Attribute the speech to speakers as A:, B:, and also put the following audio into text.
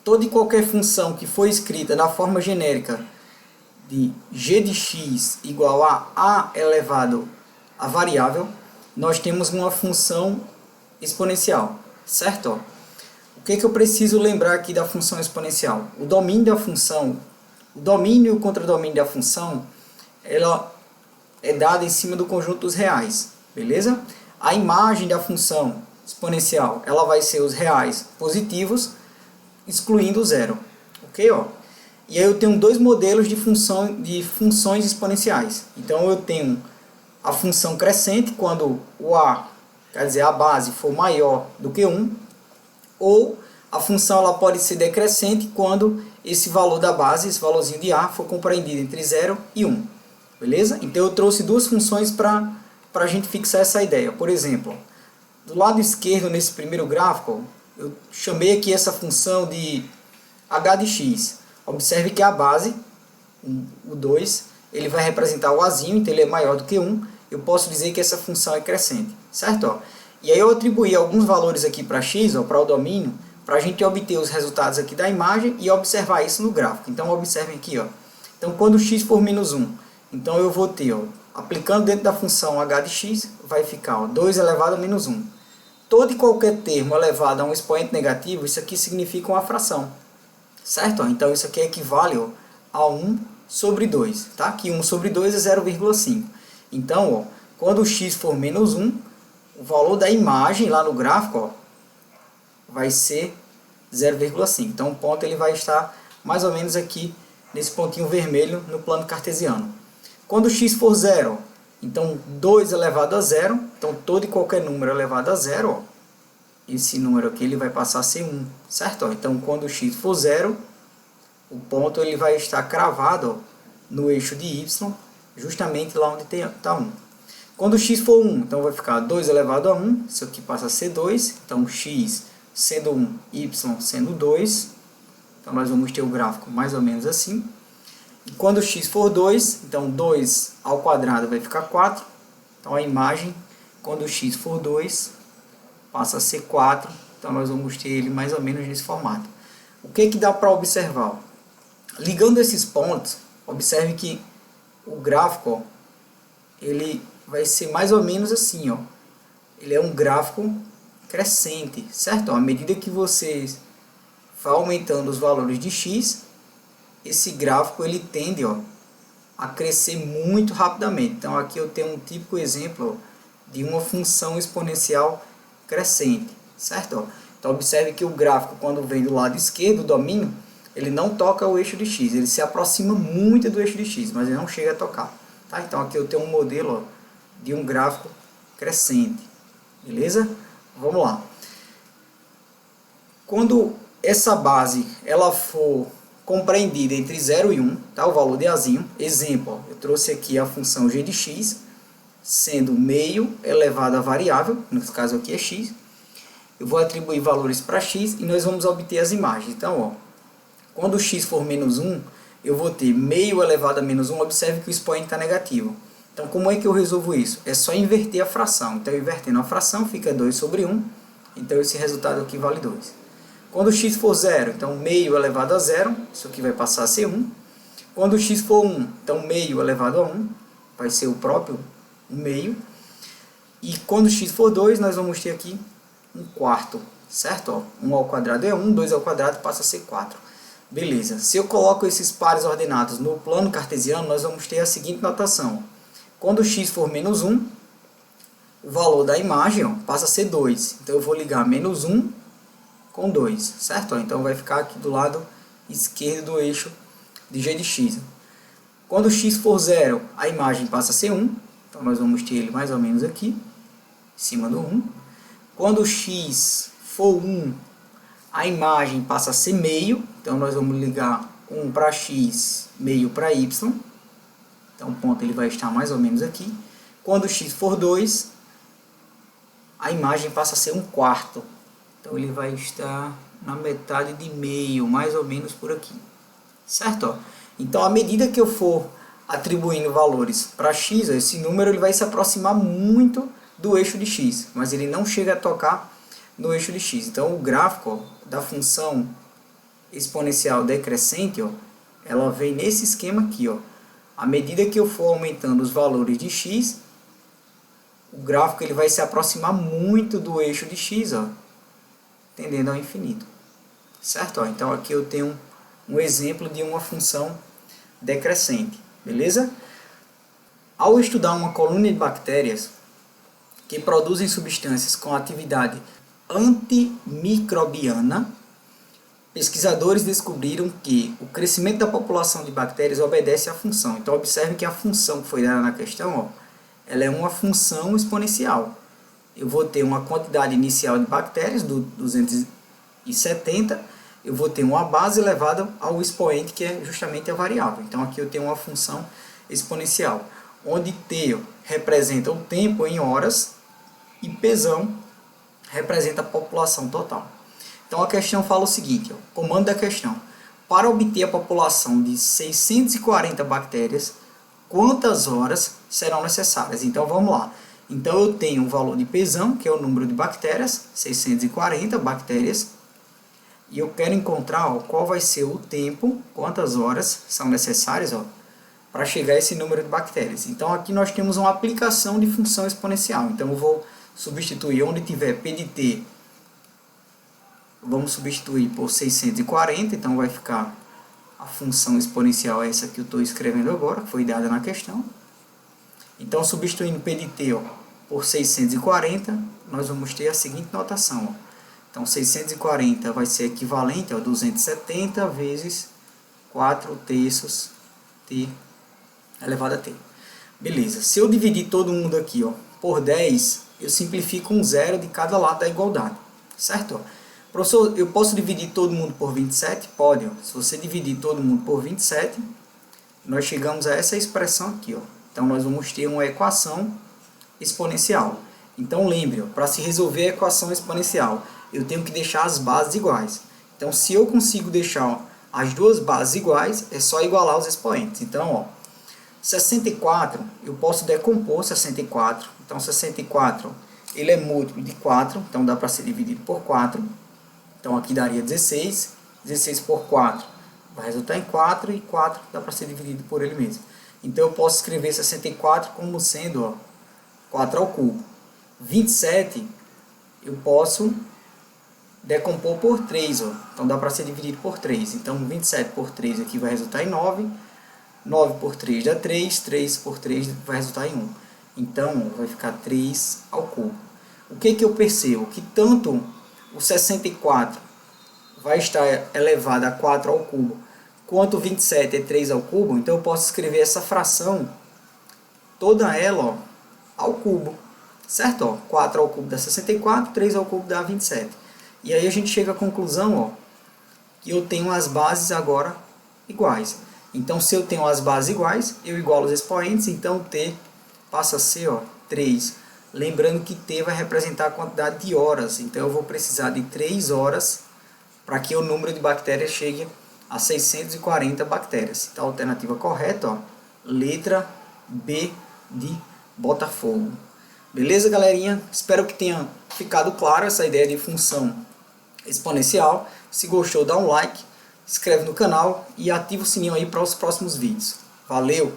A: toda e qualquer função que for escrita da forma genérica de g de x igual a elevado a variável, nós temos uma função exponencial, certo? O que eu preciso lembrar aqui da função exponencial? O domínio da função, o domínio e o contradomínio da função, ela é dada em cima do conjunto dos reais, beleza? A imagem da função exponencial, ela vai ser os reais positivos, excluindo o zero, ok? Ó? E aí eu tenho dois modelos de funções exponenciais. Então eu tenho a função crescente, quando o a, quer dizer, a base, for maior do que 1, ou a função ela pode ser decrescente quando esse valor da base, esse valorzinho de a, for compreendido entre 0 e 1. Beleza? Então eu trouxe duas funções para a gente fixar essa ideia. Por exemplo, do lado esquerdo, nesse primeiro gráfico, eu chamei aqui essa função de h de x. Observe que a base, o 2, ele vai representar o azinho, então ele é maior do que 1. Eu posso dizer que essa função é crescente, certo? Ó? E aí eu atribuí alguns valores aqui para x, para o domínio, para a gente obter os resultados aqui da imagem e observar isso no gráfico. Então observem aqui, ó. Então quando x for menos 1, então eu vou ter, ó, aplicando dentro da função h de x, vai ficar, ó, 2 elevado a menos 1. Todo e qualquer termo elevado a um expoente negativo, isso aqui significa uma fração, certo? Então isso aqui equivale, ó, a 1 sobre 2, tá? Que 1 sobre 2 é 0,5. Então, ó, quando o x for menos 1, o valor da imagem lá no gráfico, ó, vai ser 0,5. Então o ponto ele vai estar mais ou menos aqui nesse pontinho vermelho no plano cartesiano. Quando x for 0, então 2 elevado a 0, então todo e qualquer número elevado a 0, ó, esse número aqui ele vai passar a ser 1, certo? Então quando x for 0, o ponto ele vai estar cravado, ó, no eixo de y, justamente lá onde está 1. Quando x for 1, então vai ficar 2 elevado a 1, isso aqui passa a ser 2, então x sendo 1, y sendo 2, então nós vamos ter o gráfico mais ou menos assim. E quando x for 2, então 2 ao quadrado vai ficar 4, então a imagem, quando x for 2, passa a ser 4, então nós vamos ter ele mais ou menos nesse formato. O que dá para observar? Ligando esses pontos, observe que o gráfico, ó, ele vai ser mais ou menos assim, ó. Ele é um gráfico crescente, certo? À medida que você vai aumentando os valores de x, esse gráfico ele tende, ó, a crescer muito rapidamente. Então aqui eu tenho um típico exemplo, ó, de uma função exponencial crescente, certo? Ó? Então observe que o gráfico, quando vem do lado esquerdo, o domínio, ele não toca o eixo de x, ele se aproxima muito do eixo de x, mas ele não chega a tocar. Tá? Então aqui eu tenho um modelo, ó, de um gráfico crescente, beleza? Vamos lá. Quando essa base ela for compreendida entre 0 e 1, tá? O valor de azinho, exemplo, ó, eu trouxe aqui a função g de x, sendo meio elevado a variável, no caso aqui é x, eu vou atribuir valores para x e nós vamos obter as imagens. Então, ó, quando x for menos 1, eu vou ter meio elevado a menos 1, observe que o expoente está negativo. Então, como é que eu resolvo isso? É só inverter a fração. Então, invertendo a fração, fica 2 sobre 1. Então, esse resultado aqui vale 2. Quando x for 0, então meio elevado a 0, isso aqui vai passar a ser 1. Quando x for 1, então meio elevado a 1, vai ser o próprio meio. E quando x for 2, nós vamos ter aqui um quarto, certo? Ó, 1 ao quadrado é 1, 2 ao quadrado passa a ser 4. Beleza. Se eu coloco esses pares ordenados no plano cartesiano, nós vamos ter a seguinte notação. Quando x for menos 1, o valor da imagem, ó, passa a ser 2. Então eu vou ligar menos 1 com 2, certo? Então vai ficar aqui do lado esquerdo do eixo de g de x. Quando x for 0, a imagem passa a ser 1. Então nós vamos ter ele mais ou menos aqui, em cima do 1. Quando x for 1, a imagem passa a ser meio. Então nós vamos ligar 1 para x, meio para y. Então o ponto ele vai estar mais ou menos aqui. Quando x for 2, a imagem passa a ser um quarto. Então ele vai estar na metade de meio, mais ou menos por aqui. Certo? Ó? Então à medida que eu for atribuindo valores para x, ó, esse número ele vai se aproximar muito do eixo de x, mas ele não chega a tocar no eixo de x. Então o gráfico, ó, da função exponencial decrescente, ó, ela vem nesse esquema aqui, ó. À medida que eu for aumentando os valores de x, o gráfico ele vai se aproximar muito do eixo de x, ó, tendendo ao infinito. Certo? Ó, então aqui eu tenho um exemplo de uma função decrescente. Beleza? Ao estudar uma colônia de bactérias que produzem substâncias com atividade antimicrobiana, pesquisadores descobriram que o crescimento da população de bactérias obedece à função. Então, observe que a função que foi dada na questão, ó, ela é uma função exponencial. Eu vou ter uma quantidade inicial de bactérias, do 270, eu vou ter uma base elevada ao expoente, que é justamente a variável. Então, aqui eu tenho uma função exponencial, onde T representa o tempo em horas e P representa a população total. Então a questão fala o seguinte, ó, comando da questão: para obter a população de 640 bactérias, quantas horas serão necessárias? Então vamos lá. Então eu tenho o valor de P, que é o número de bactérias, 640 bactérias, e eu quero encontrar, ó, qual vai ser o tempo, quantas horas são necessárias, ó, para chegar a esse número de bactérias. Então aqui nós temos uma aplicação de função exponencial. Então eu vou substituir onde tiver P de T, vamos substituir por 640, então vai ficar a função exponencial essa que eu estou escrevendo agora, que foi dada na questão. Então, substituindo P de T, ó, por 640, nós vamos ter a seguinte notação. Ó. Então, 640 vai ser equivalente a 270 vezes 4 terços T elevado a T. Beleza, se eu dividir todo mundo aqui, ó, por 10, eu simplifico um zero de cada lado da igualdade, certo? Professor, eu posso dividir todo mundo por 27? Pode. Ó. Se você dividir todo mundo por 27, nós chegamos a essa expressão aqui. Ó. Então, nós vamos ter uma equação exponencial. Então, lembre, para se resolver a equação exponencial, eu tenho que deixar as bases iguais. Então, se eu consigo deixar, ó, as duas bases iguais, é só igualar os expoentes. Então, ó, 64, eu posso decompor 64. Então, 64, ele é múltiplo de 4, então dá para ser dividido por 4. Então aqui daria 16, 16 por 4 vai resultar em 4, e 4 dá para ser dividido por ele mesmo. Então eu posso escrever 64 como sendo, ó, 4 ao cubo. 27 eu posso decompor por 3, ó, então dá para ser dividido por 3. Então 27 por 3 aqui vai resultar em 9, 9 por 3 dá 3, 3 por 3 vai resultar em 1. Então vai ficar 3 ao cubo. O que eu percebo? Que tanto o 64 vai estar elevado a 4 ao cubo, quanto o 27 é 3 ao cubo, então eu posso escrever essa fração, toda ela, ó, ao cubo, certo? Ó, 4 ao cubo dá 64, 3 ao cubo dá 27. E aí a gente chega à conclusão, ó, que eu tenho as bases agora iguais. Então se eu tenho as bases iguais, eu igualo os expoentes, então T passa a ser, ó, 3. Lembrando que T vai representar a quantidade de horas, então eu vou precisar de 3 horas para que o número de bactérias chegue a 640 bactérias. Então a alternativa correta, ó, letra B de Botafogo. Beleza, galerinha? Espero que tenha ficado claro essa ideia de função exponencial. Se gostou, dá um like, se inscreve no canal e ativa o sininho aí para os próximos vídeos. Valeu!